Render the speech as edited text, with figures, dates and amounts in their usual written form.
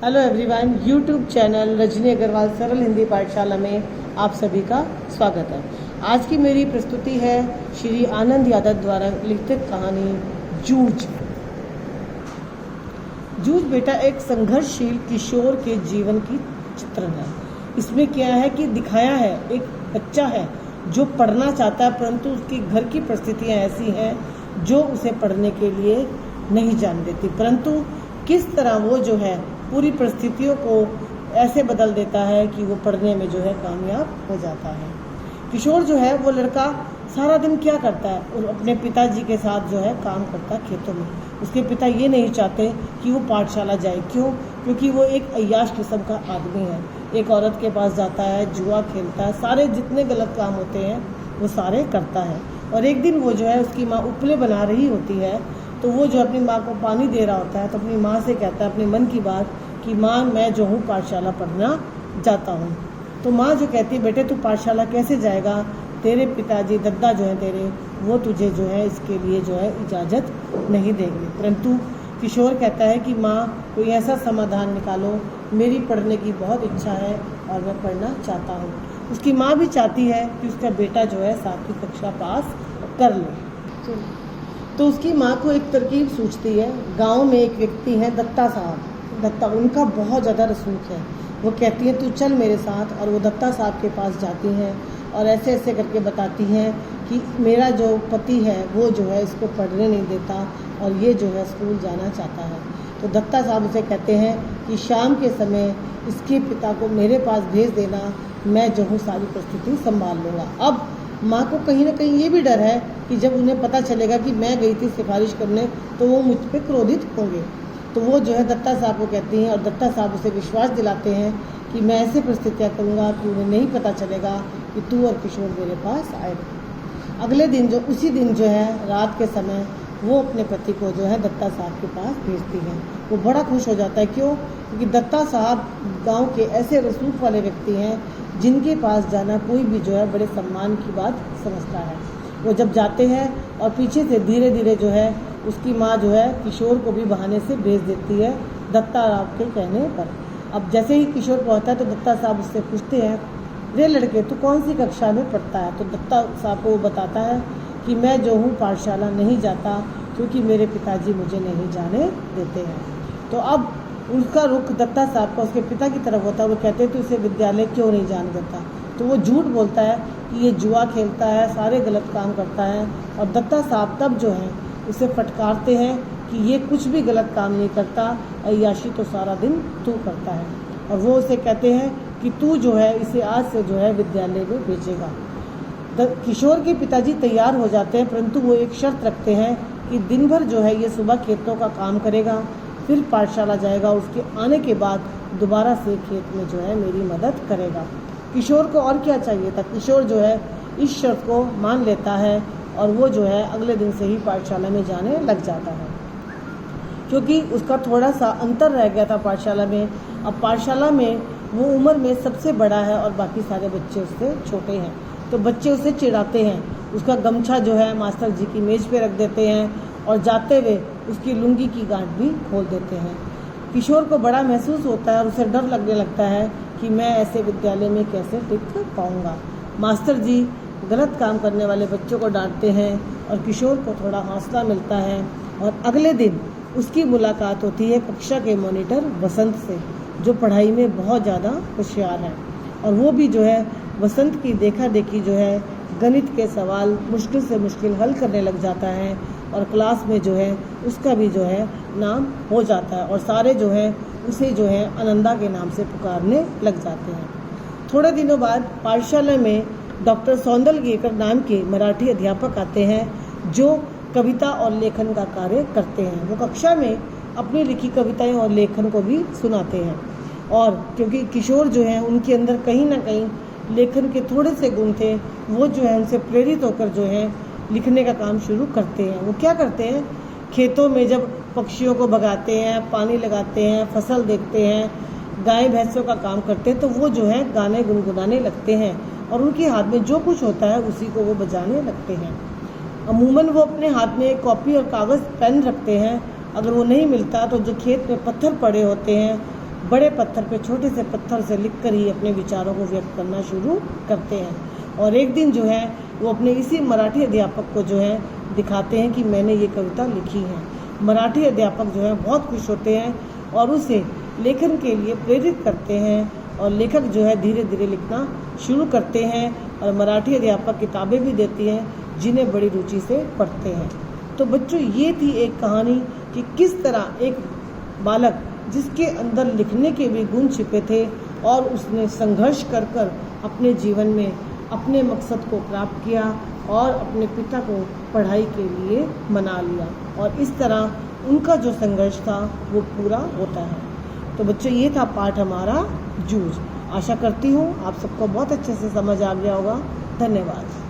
Hello everyone, YouTube channel Rajni Agarwal Saral Hindi पाठशाला में आप सभी का स्वागत है। आज की मेरी प्रस्तुति है श्री आनंद यादव द्वारा लिखित कहानी जूझ। जूझ बेटा एक संघर्षशील किशोर के जीवन की चित्रण है। इसमें क्या है कि दिखाया है एक बच्चा है जो पढ़ना चाहता है, परंतु उसकी घर की परिस्थितियाँ ऐसी हैं जो उसे पढ़ने के लिए नहीं जाने देती, परंतु किस तरह वो जो है पूरी परिस्थितियों को ऐसे बदल देता है कि वो पढ़ने में जो है कामयाब हो जाता है। किशोर जो है वो लड़का सारा दिन क्या करता है, और अपने पिताजी के साथ जो है काम करता है खेतों में। उसके पिता ये नहीं चाहते कि वो पाठशाला जाए। क्यों? क्योंकि वो एक अय्याश किस्म का आदमी है। एक औरत के पास जाता है, जुआ खेलता है, सारे जितने गलत काम होते हैं वो सारे करता है। और एक दिन वो जो है उसकी माँ उपले बना रही होती है, तो वो जो अपनी माँ को पानी दे रहा होता है तो अपनी माँ से कहता है अपने मन की बात कि माँ मैं जो हूँ पाठशाला पढ़ना जाता हूँ। तो माँ जो कहती है बेटे तू पाठशाला कैसे जाएगा, तेरे पिताजी दद्दा जो है तेरे वो तुझे जो है इसके लिए जो है इजाज़त नहीं देंगे। परंतु किशोर कहता है कि माँ कोई ऐसा समाधान निकालो, मेरी पढ़ने की बहुत इच्छा है और मैं पढ़ना चाहता हूँ। उसकी माँ भी चाहती है कि उसका बेटा जो है 7वीं कक्षा पास कर ले। तो उसकी माँ को एक तरकीब सूझती है। गांव में एक व्यक्ति हैं दत्ता साहब। दत्ता उनका बहुत ज़्यादा रसूख है। वो कहती हैं तू चल मेरे साथ, और वो दत्ता साहब के पास जाती हैं और ऐसे ऐसे करके बताती हैं कि मेरा जो पति है वो जो है इसको पढ़ने नहीं देता और ये जो है स्कूल जाना चाहता है। तो दत्ता साहब उसे कहते हैं कि शाम के समय इसके पिता को मेरे पास भेज देना, मैं जो हूँ सारी परिस्थिति संभाल लूँगा। अब माँ को कहीं ना कहीं ये भी डर है कि जब उन्हें पता चलेगा कि मैं गई थी सिफारिश करने तो वो मुझ पर क्रोधित होंगे। तो वो जो है दत्ता साहब को कहती हैं और दत्ता साहब उसे विश्वास दिलाते हैं कि मैं ऐसे परिस्थितियाँ करूँगा कि उन्हें नहीं पता चलेगा कि तू और किशोर मेरे पास आए थे। अगले दिन उसी दिन जो है रात के समय वो अपने पति को जो है दत्ता साहब के पास भेजती है। वो बड़ा खुश हो जाता है। क्यों? क्योंकि दत्ता साहब गांव के ऐसे रसूख वाले व्यक्ति हैं जिनके पास जाना कोई भी जो है बड़े सम्मान की बात समझता है। वो जब जाते हैं और पीछे से धीरे धीरे जो है उसकी माँ जो है किशोर को भी बहाने से भेज देती है दत्ता साहब के कहने पर। अब जैसे ही किशोर पहुँचता है तो दत्ता साहब उससे पूछते हैं रे लड़के तू कौन सी कक्षा में पढ़ता है? तो दत्ता साहब को वो बताता है कि मैं जो हूँ पाठशाला नहीं जाता क्योंकि मेरे पिताजी मुझे नहीं जाने देते हैं। तो अब उसका रुख दत्ता साहब का उसके पिता की तरफ होता है। वो कहते हैं तो इसे विद्यालय क्यों नहीं जाने देता? तो वो झूठ बोलता है कि ये जुआ खेलता है, सारे गलत काम करता है। और दत्ता साहब तब जो है उसे फटकारते हैं कि ये कुछ भी गलत काम नहीं करता, अय्याशी तो सारा दिन तू करता है। और वो उसे कहते हैं कि तू जो है इसे आज से जो है विद्यालय में भेजेगा। किशोर के पिताजी तैयार हो जाते हैं, परंतु वो एक शर्त रखते हैं कि दिन भर जो है ये सुबह खेतों का काम करेगा, फिर पाठशाला जाएगा, उसके आने के बाद दोबारा से खेत में जो है मेरी मदद करेगा। किशोर को और क्या चाहिए था? किशोर जो है इस शर्त को मान लेता है और वो जो है अगले दिन से ही पाठशाला में जाने लग जाता है। क्योंकि उसका थोड़ा सा अंतर रह गया था पाठशाला में। अब पाठशाला में वो उम्र में सबसे बड़ा है और बाकी सारे बच्चे उससे छोटे हैं, तो बच्चे उसे चिढ़ाते हैं। उसका गमछा जो है मास्टर जी की मेज़ पे रख देते हैं और जाते हुए उसकी लुंगी की गांठ भी खोल देते हैं। किशोर को बड़ा महसूस होता है और उसे डर लगने लगता है कि मैं ऐसे विद्यालय में कैसे टिक पाऊँगा। मास्टर जी गलत काम करने वाले बच्चों को डांटते हैं और किशोर को थोड़ा हौसला मिलता है। और अगले दिन उसकी मुलाकात होती है कक्षा के मॉनिटर वसंत से, जो पढ़ाई में बहुत ज़्यादा होशियार है। और वो भी जो है वसंत की देखा देखी जो है गणित के सवाल मुश्किल से मुश्किल हल करने लग जाता है और क्लास में जो है उसका भी जो है नाम हो जाता है और सारे जो है उसे जो है आनंदा के नाम से पुकारने लग जाते हैं। थोड़े दिनों बाद पाठशाला में डॉक्टर सौंदलगेकर नाम के मराठी अध्यापक आते हैं जो कविता और लेखन का कार्य करते हैं। वो कक्षा में अपनी लिखी कविताएं और लेखन को भी सुनाते हैं। और क्योंकि किशोर जो है उनके अंदर कहीं ना कहीं लेखन के थोड़े से गुण थे, वो जो है उनसे प्रेरित होकर जो है लिखने का काम शुरू करते हैं। वो क्या करते हैं, खेतों में जब पक्षियों को भगाते हैं, पानी लगाते हैं, फसल देखते हैं, गाय भैंसों का काम करते हैं, तो वो जो है गाने गुनगुनाने लगते हैं और उनके हाथ में जो कुछ होता है उसी को वो बजाने लगते हैं। अमूमन वो अपने हाथ में कॉपी और कागज़ पेन रखते हैं। अगर वो नहीं मिलता तो जो खेत में पत्थर पड़े होते हैं बड़े पत्थर पे छोटे से पत्थर से लिखकर ही अपने विचारों को व्यक्त करना शुरू करते हैं। और एक दिन जो है वो अपने इसी मराठी अध्यापक को जो है दिखाते हैं कि मैंने ये कविता लिखी है। मराठी अध्यापक जो है बहुत खुश होते हैं और उसे लेखन के लिए प्रेरित करते हैं और लेखक जो है धीरे धीरे लिखना शुरू करते हैं और मराठी अध्यापक किताबें भी देती हैं जिन्हें बड़ी रुचि से पढ़ते हैं। तो बच्चों, ये थी एक कहानी कि किस तरह एक बालक जिसके अंदर लिखने के भी गुण छिपे थे और उसने संघर्ष कर कर अपने जीवन में अपने मकसद को प्राप्त किया और अपने पिता को पढ़ाई के लिए मना लिया और इस तरह उनका जो संघर्ष था वो पूरा होता है। तो बच्चों, ये था पाठ हमारा जूझ। आशा करती हूँ आप सबको बहुत अच्छे से समझ आ गया होगा। धन्यवाद।